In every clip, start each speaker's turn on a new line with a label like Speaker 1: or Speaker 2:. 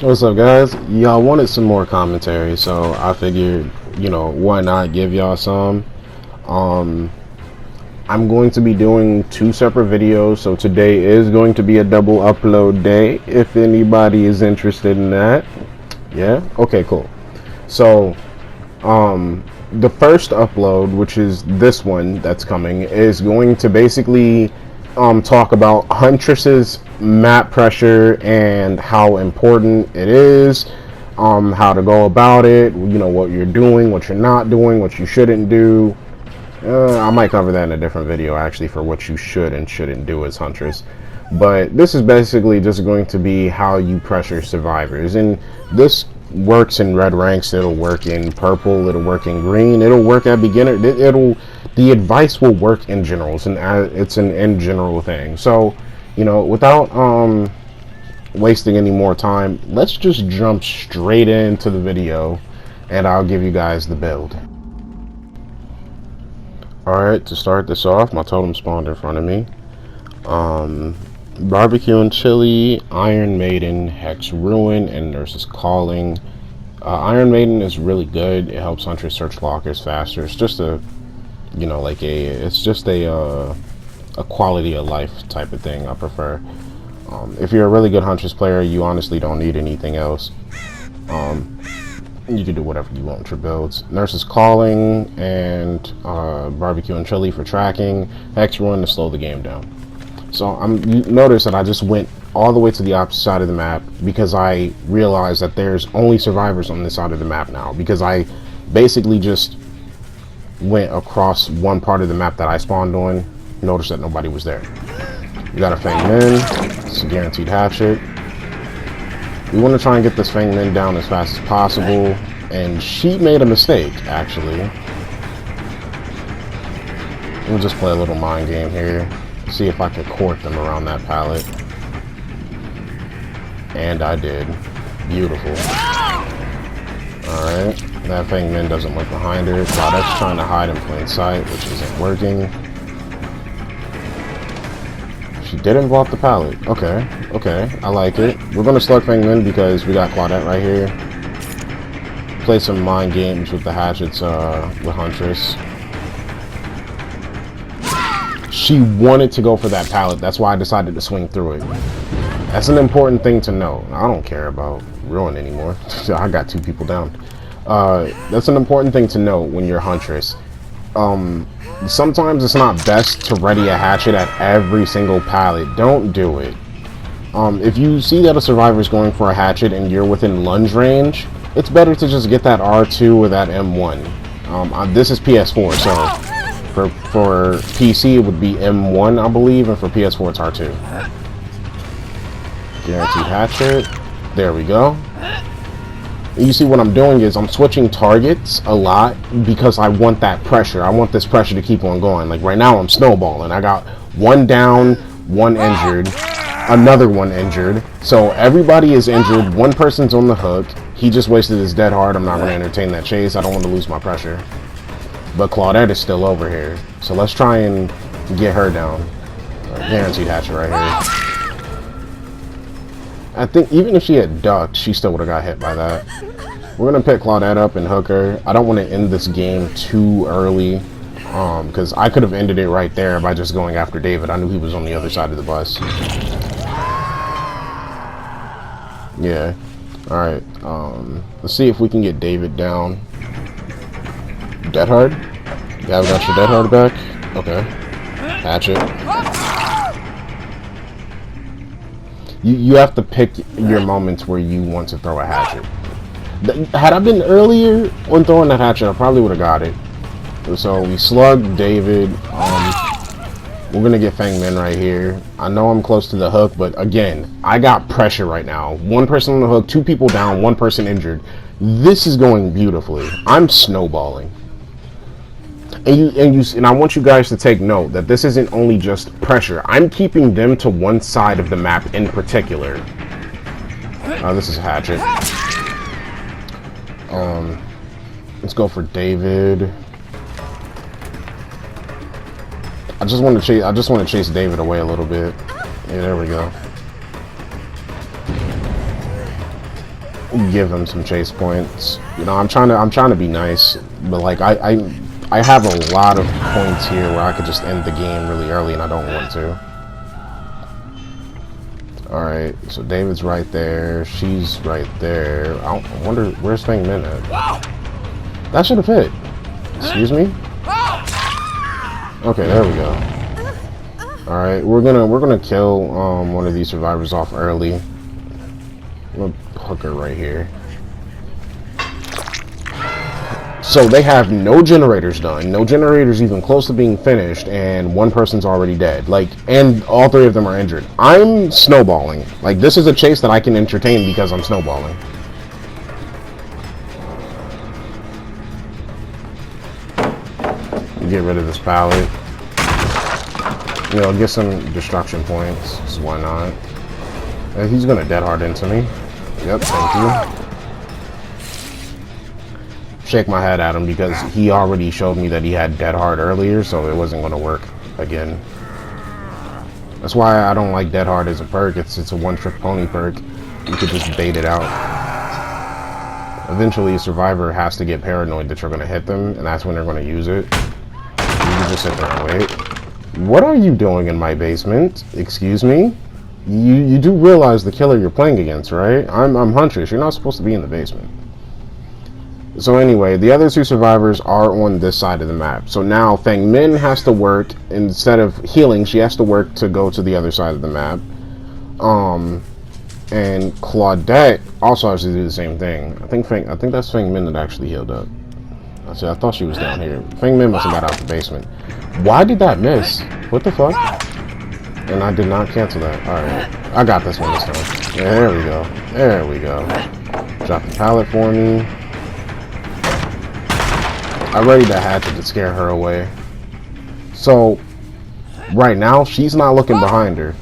Speaker 1: What's up, guys? Y'all wanted some more commentary, so I figured, why not give y'all some. Um, I'm going to be doing two separate videos, so today is going to be a double upload day, if anybody is interested in that. Yeah? Okay, cool. So, the first upload, which is this one that's coming, is going to basically talk about Huntress's map pressure and how important it is, how to go about it, what you're doing, what you're not doing, what you shouldn't do. I might cover that in a different video, actually, for what you should and shouldn't do as Huntress. But this is basically just going to be how you pressure survivors. And this works in red ranks, it'll work in purple, it'll work in green, it'll work at beginner, the advice will work in general. It's an in general thing. So, without wasting any more time, let's just jump straight into the video and I'll give you guys the build. Alright, to start this off, my totem spawned in front of me. Barbecue and Chili, Iron Maiden, Hex Ruin, and Nurse's Calling. Iron Maiden is really good. It helps Huntress search lockers faster. It's just a, a quality of life type of thing I prefer. If you're a really good Huntress player, you honestly don't need anything else. You can do whatever you want with your builds. Nurse's Calling and Barbecue and Chili for tracking. Hex Ruin to slow the game down. So you notice that I just went all the way to the opposite side of the map because I realized that there's only survivors on this side of the map now, because I basically just went across one part of the map that I spawned on. Notice that nobody was there. You got a Fang Min. It's a guaranteed hatchet. We want to try and get this Fang Min down as fast as possible, and she made a mistake, actually. We'll just play a little mind game here. See if I can court them around that pallet. And I did. Beautiful. Alright. That Fang Min doesn't look behind her. Claudette's trying to hide in plain sight, which isn't working. She didn't block the pallet. Okay. Okay. I like it. We're going to slug Fang Min because we got Claudette right here. Play some mind games with the hatchets with Huntress. She wanted to go for that pallet. That's why I decided to swing through it. That's an important thing to know. I don't care about Ruin anymore. I got two people down. That's an important thing to know when you're Huntress. Sometimes it's not best to ready a hatchet at every single pallet. Don't do it. If you see that a survivor is going for a hatchet and you're within lunge range, it's better to just get that R2 or that M1. This is PS4, so for PC it would be M1, I believe, and for PS4 it's R2. Guaranteed hatchet. There we go. You see what I'm doing is I'm switching targets a lot because I want that pressure. I want this pressure to keep on going. Like right now I'm snowballing. I got one down, one injured, another one injured. So everybody is injured. One person's on the hook. He just wasted his dead hard. I'm not going to entertain that chase. I don't want to lose my pressure. But Claudette is still over here. So let's try and get her down. Guaranteed hatchet right here. I think even if she had ducked, she still would have got hit by that. We're going to pick Claudette up and hook her. I don't want to end this game too early. Because I could have ended it right there by just going after David. I knew he was on the other side of the bus. Yeah. Alright. Let's see if we can get David down. Dead hard? Yeah, we got your dead hard back. Okay. Hatchet. You have to pick your moments where you want to throw a hatchet. Had I been earlier on throwing that hatchet, I probably would have got it. So we slugged David. We're gonna get Fang Min right here. I know I'm close to the hook, but again, I got pressure right now. One person on the hook, two people down, one person injured. This is going beautifully. I'm snowballing. And I want you guys to take note that this isn't only just pressure. I'm keeping them to one side of the map in particular. This is a hatchet. Let's go for David. I just want to chase David away a little bit. Yeah, there we go. give him some chase points. You know, I'm trying to be nice, but like I have a lot of points here where I could just end the game really early, and I don't want to. All right, so David's right there. She's right there. I wonder where's Feng Min at. That should have hit. Excuse me. Okay, there we go. All right, we're gonna kill one of these survivors off early. I'm gonna hook her right here. So they have no generators done, no generators even close to being finished, and one person's already dead. Like, and all three of them are injured. I'm snowballing. Like, this is a chase that I can entertain because I'm snowballing. Get rid of this pallet. You know, get some destruction points. So why not? He's gonna dead hard into me. Yep, thank you. Shake my head at him because he already showed me that he had dead hard earlier, so it wasn't going to work again. That's why I don't like dead hard as a perk. It's a one-trick pony perk. You could just bait it out. Eventually, a survivor has to get paranoid that you're going to hit them, and that's when they're going to use it. You can just sit there and wait. What are you doing in my basement? Excuse me? You do realize the killer you're playing against, right? I'm Huntress. You're not supposed to be in the basement. So anyway, the other two survivors are on this side of the map. So now Feng Min has to work, instead of healing, she has to work to go to the other side of the map. And Claudette also has to do the same thing. I think that's Feng Min that actually healed up. I thought she was down here. Feng Min must have got out the basement. Why did that miss? What the fuck? And I did not cancel that. Alright. I got this one this time. Yeah, there we go. There we go. Drop the pallet for me. I ready the hatchet to scare her away. So, right now, she's not looking behind her.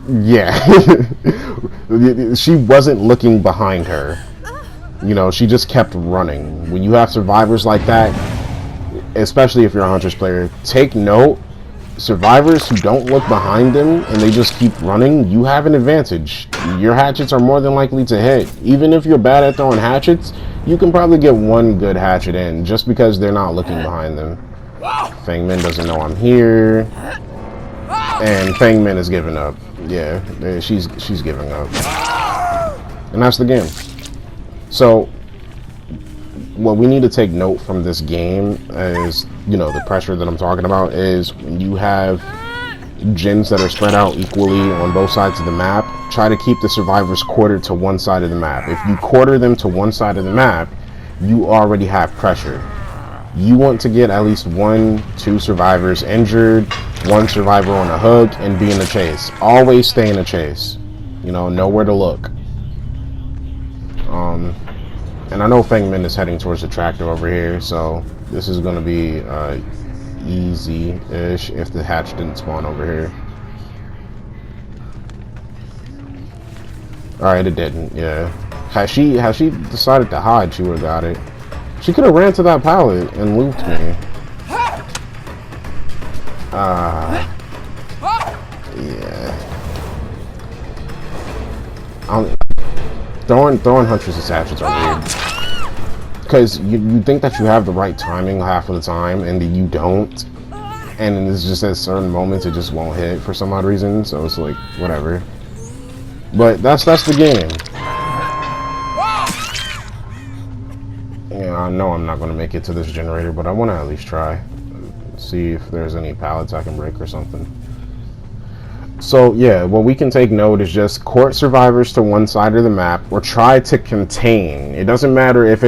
Speaker 1: Yeah. She wasn't looking behind her. You know, she just kept running. When you have survivors like that, especially if you're a Huntress player, take note. Survivors who don't look behind them and they just keep running, you have an advantage. Your hatchets are more than likely to hit. Even if you're bad at throwing hatchets, you can probably get one good hatchet in just because they're not looking behind them. Feng Min doesn't know I'm here. And Feng Min is giving up. Yeah, she's giving up. And that's the game. So, what we need to take note from this game is, you know, the pressure that I'm talking about is when you have gens that are spread out equally on both sides of the map, try to keep the survivors quartered to one side of the map. If you quarter them to one side of the map, you already have pressure. You want to get at least 1-2 survivors injured, 1 survivor on a hook, and be in the chase. Always stay in the chase. You know where to look. And I know Feng Min is heading towards the tractor over here, so this is going to be easy-ish if the hatch didn't spawn over here. Alright, it didn't, yeah. Had she decided to hide, she would have got it. She could have ran to that pallet and looped me. Yeah. Throwing Huntress's hatchets are weird. Because you think that you have the right timing half of the time, and you don't. And it's just at certain moments it just won't hit for some odd reason, so it's like, whatever. But that's the game. Yeah, I know I'm not going to make it to this generator, but I want to at least try. See if there's any pallets I can break or something. So yeah, what we can take note is just court survivors to one side of the map, or try to contain. It doesn't matter if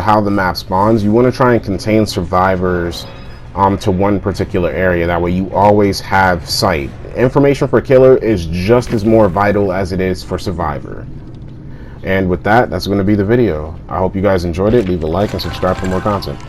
Speaker 1: how the map spawns. You want to try and contain survivors to one particular area. That way you always have sight. Information for killer is just as more vital as it is for survivor. And with that, that's going to be the video. I hope you guys enjoyed it. Leave a like and subscribe for more content.